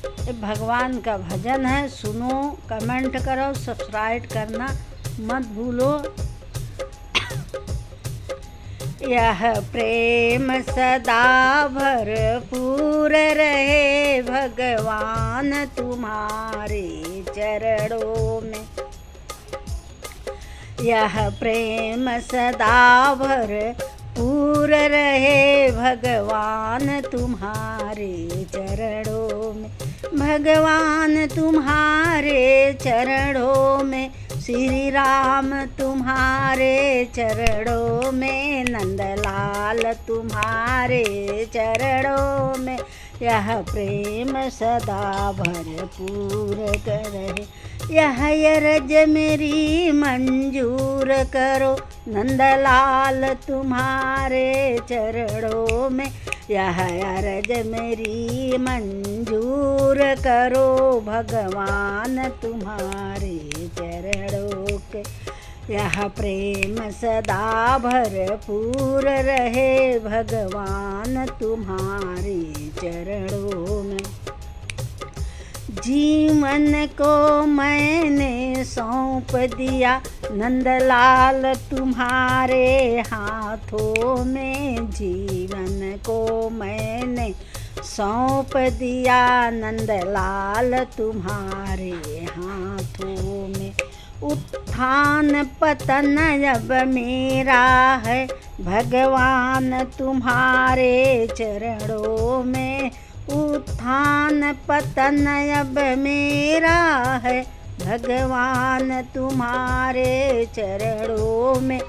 ये भगवान का भजन है, सुनो, कमेंट करो, सब्सक्राइब करना मत भूलो। यह प्रेम सदा भरपूर रहे भगवान तुम्हारे चरणों में। यह प्रेम सदा भरपूर रहे भगवान तुम्हारे चरणों में। भगवान तुम्हारे चरणों में, श्री राम तुम्हारे चरणों में, नंदलाल तुम्हारे चरणों में। यह प्रेम सदा भरपूर करे, यह अरज मेरी मंजूर करो, नंदलाल तुम्हारे चरणों में। यह अरज मेरी मंजूर करो, भगवान तुम्हारे चरणों के। यह प्रेम सदा भरपूर रहे भगवान तुम्हारे चरणों में। जीवन को मैंने सौंप दिया नंदलाल तुम्हारे हाथों में। जीवन को मैंने सौंप दिया नंदलाल तुम्हारे हाथों में। उत्थान पतन अब मेरा है भगवान तुम्हारे चरणों में। उत्थान पतन अब मेरा है भगवान तुम्हारे चरणों में।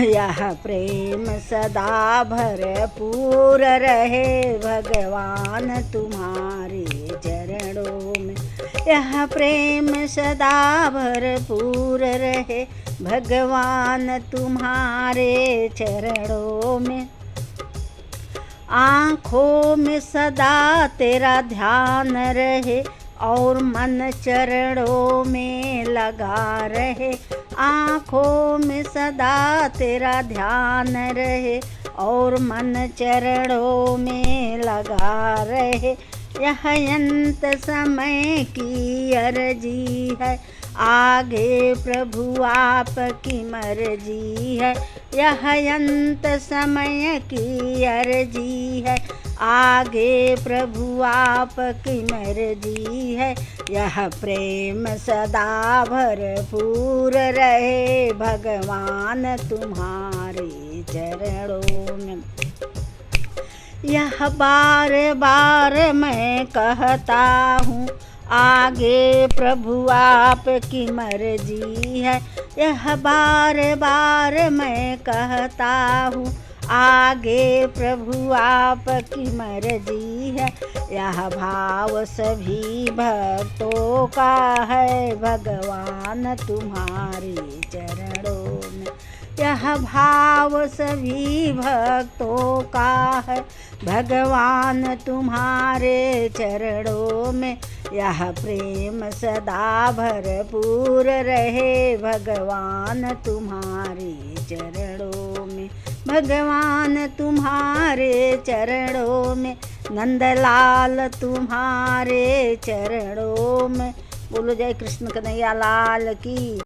यह प्रेम सदा भरपूर रहे भगवान तुम्हारे चरणों में। यह प्रेम सदा भरपूर रहे भगवान तुम्हारे चरणों में। आँखों में सदा तेरा ध्यान रहे और मन चरणों में लगा रहे। आँखों में सदा तेरा ध्यान रहे और मन चरणों में लगा रहे। यह अंत समय की अर्जी है, आगे प्रभु आपकी मर्जी है। यह अंत समय की अर्जी है, आगे प्रभु आपकी मर्जी है। यह प्रेम सदा भरपूर रहे भगवान तुम्हारे चरणों में। यह बार बार मैं कहता हूँ, आगे प्रभु आपकी मर्जी है। यह बार बार मैं कहता हूँ, आगे प्रभु आपकी मर्जी है। यह भाव सभी भक्तों का है भगवान तुम्हारे चरणों में। यह भाव सभी भक्तों का है भगवान तुम्हारे चरणों में। यह प्रेम सदा भरपूर रहे भगवान तुम्हारे चरणों में। भगवान तुम्हारे चरणों में, नंदलाल तुम्हारे चरणों में। बोलो जय कृष्ण कन्हैया लाल की।